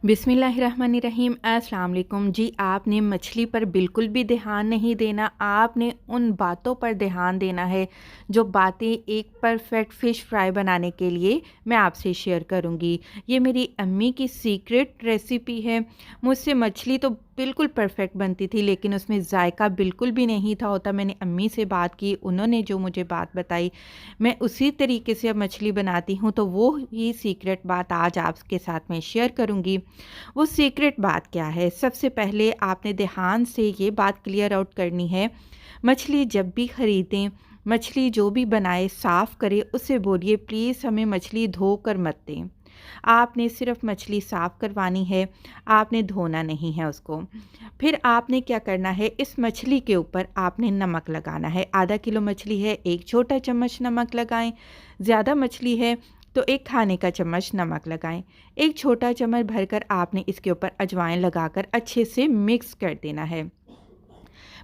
बिस्मिल्लाहिर्रहमानिर्रहीम। अस्सलाम वालेकुम जी। आपने मछली पर बिल्कुल भी ध्यान नहीं देना, आपने उन बातों पर ध्यान देना है जो बातें एक परफेक्ट फ़िश फ्राई बनाने के लिए मैं आपसे शेयर करूँगी। ये मेरी अम्मी की सीक्रेट रेसिपी है। मुझसे मछली तो बिल्कुल परफेक्ट बनती थी, लेकिन उसमें जायका बिल्कुल भी नहीं था होता। मैंने अम्मी से बात की, उन्होंने जो मुझे बात बताई मैं उसी तरीके से अब मछली बनाती हूँ, तो वो ही सीक्रेट बात आज आपके साथ मैं शेयर करूँगी। वो सीक्रेट बात क्या है? सबसे पहले आपने ध्यान से ये बात क्लियर आउट करनी है, मछली जब भी ख़रीदें, मछली जो भी बनाए साफ़ करें, उससे बोलिए प्लीज़ हमें मछली धोकर मत दें। आपने सिर्फ़ मछली साफ़ करवानी है, आपने धोना नहीं है उसको। फिर आपने क्या करना है, इस मछली के ऊपर आपने नमक लगाना है। आधा किलो मछली है, 1 छोटा चम्मच नमक लगाएँ। ज़्यादा मछली है तो 1 खाने का चम्मच नमक लगाएँ। 1 छोटा चम्मच भरकर आपने इसके ऊपर अजवाइन लगाकर अच्छे से मिक्स कर देना है।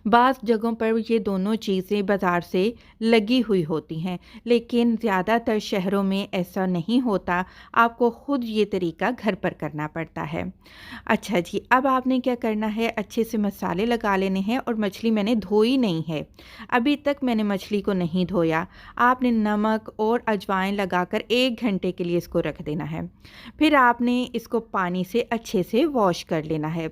बाज़ जगहों पर ये दोनों चीज़ें बाज़ार से लगी हुई होती हैं, लेकिन ज़्यादातर शहरों में ऐसा नहीं होता। आपको ख़ुद ये तरीका घर पर करना पड़ता है। अच्छा जी, अब आपने क्या करना है, अच्छे से मसाले लगा लेने हैं और मछली मैंने धोई नहीं है। अभी तक मैंने मछली को नहीं धोया। आपने नमक और अजवाइन लगाकर 1 घंटे के लिए इसको रख देना है। फिर आपने इसको पानी से अच्छे से वॉश कर लेना है।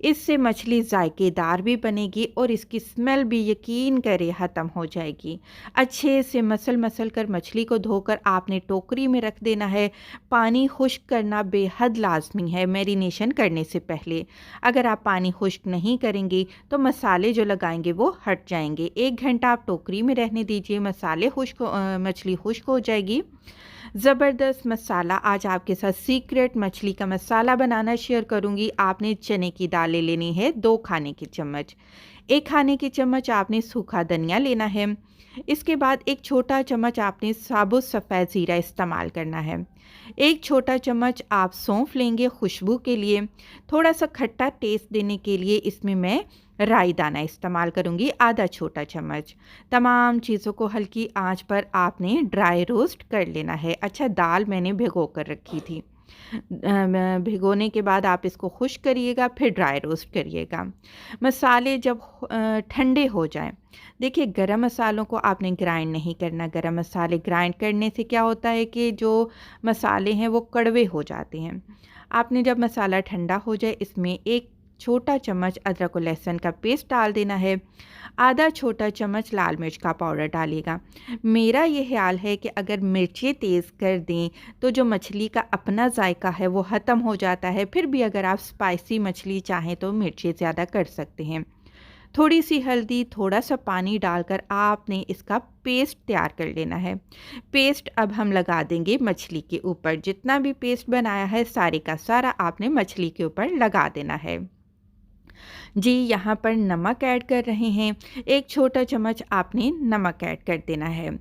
इससे मछली जायकेदार भी बनेगी और इसकी स्मेल भी यकीन करें ख़त्म हो जाएगी। अच्छे से मसल कर मछली को धोकर आपने टोकरी में रख देना है। पानी खुश्क करना बेहद लाज़मी है मैरिनेशन करने से पहले। अगर आप पानी खुश्क नहीं करेंगे तो मसाले जो लगाएंगे वो हट जाएंगे। 1 घंटा आप टोकरी में रहने दीजिए, मछली खुश्क हो जाएगी। ज़बरदस्त मसाला आज आपके साथ सीक्रेट मछली का मसाला बनाना शेयर करूँगी। आपने चने की दाल ले लेनी है 2 खाने के चम्मच। 1 खाने के चम्मच आपने सूखा धनिया लेना है। इसके बाद 1 छोटा चम्मच आपने साबुत सफ़ेद ज़ीरा इस्तेमाल करना है। 1 छोटा चम्मच आप सौंफ लेंगे खुशबू के लिए। थोड़ा सा खट्टा टेस्ट देने के लिए इसमें मैं राई दाना इस्तेमाल करूँगी, आधा छोटा चम्मच। तमाम चीज़ों को हल्की आंच पर आपने ड्राई रोस्ट कर लेना है। अच्छा, दाल मैंने भिगो कर रखी थी। भिगोने के बाद आप इसको खुश्क करिएगा, फिर ड्राई रोस्ट करिएगा। मसाले जब ठंडे हो जाएं, देखिए गरम मसालों को आपने ग्राइंड नहीं करना। गरम मसाले ग्राइंड करने से क्या होता है कि जो मसाले हैं वो कड़वे हो जाते हैं। आपने जब मसाला ठंडा हो जाए, इसमें 1 छोटा चम्मच अदरक और लहसुन का पेस्ट डाल देना है। आधा छोटा चम्मच लाल मिर्च का पाउडर डालिएगा। मेरा ये ख्याल है कि अगर मिर्चें तेज़ कर दें तो जो मछली का अपना जायका है वो ख़त्म हो जाता है। फिर भी अगर आप स्पाइसी मछली चाहें तो मिर्चें ज़्यादा कर सकते हैं। थोड़ी सी हल्दी, थोड़ा सा पानी डालकर आपने इसका पेस्ट तैयार कर लेना है। पेस्ट अब हम लगा देंगे मछली के ऊपर। जितना भी पेस्ट बनाया है सारे का सारा आपने मछली के ऊपर लगा देना है। जी, यहाँ पर नमक ऐड कर रहे हैं। 1 छोटा चम्मच आपने नमक ऐड कर देना है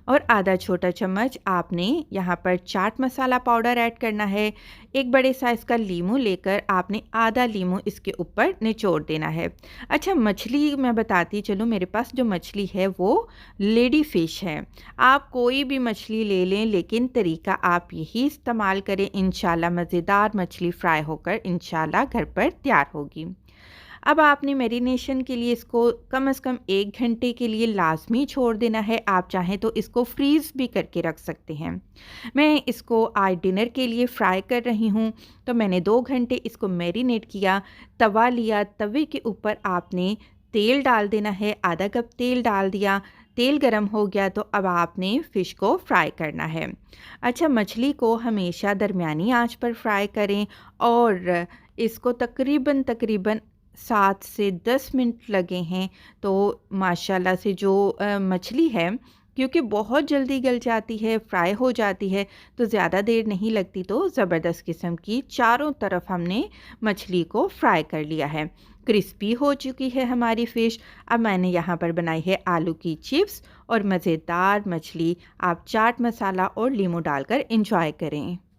और आधा छोटा चम्मच आपने यहाँ पर चाट मसाला पाउडर ऐड करना है। 1 बड़े साइज़ का लीमू लेकर आपने आधा लीमू इसके ऊपर निचोड़ देना है। अच्छा, मछली मैं बताती चलूँ, मेरे पास जो मछली है वो लेडी फ़िश है। आप कोई भी मछली ले लें, लेकिन तरीका आप यही इस्तेमाल करें। इंशाल्लाह मज़ेदार मछली फ्राई होकर इंशाल्लाह घर पर तैयार होगी। अब आपने मैरिनेशन के लिए इसको कम से कम 1 घंटे के लिए लाज़मी छोड़ देना है। आप चाहें तो इसको फ्रीज़ भी करके रख सकते हैं। मैं इसको आज डिनर के लिए फ्राई कर रही हूँ, तो मैंने 2 घंटे इसको मैरिनेट किया। तवा लिया, तवे के ऊपर आपने तेल डाल देना है। आधा कप तेल डाल दिया। तेल गरम हो गया तो अब आपने फ़िश को फ्राई करना है। अच्छा, मछली को हमेशा दरमियानी आंच पर फ्राई करें और इसको तकरीबन 7 से 10 मिनट लगे हैं तो माशाल्लाह से जो मछली है, क्योंकि बहुत जल्दी गल जाती है, फ्राई हो जाती है, तो ज़्यादा देर नहीं लगती। तो ज़बरदस्त किस्म की चारों तरफ हमने मछली को फ्राई कर लिया है। क्रिस्पी हो चुकी है हमारी फ़िश। अब मैंने यहाँ पर बनाई है आलू की चिप्स और मज़ेदार मछली। आप चाट मसाला और नींबू डालकर एंजॉय करें।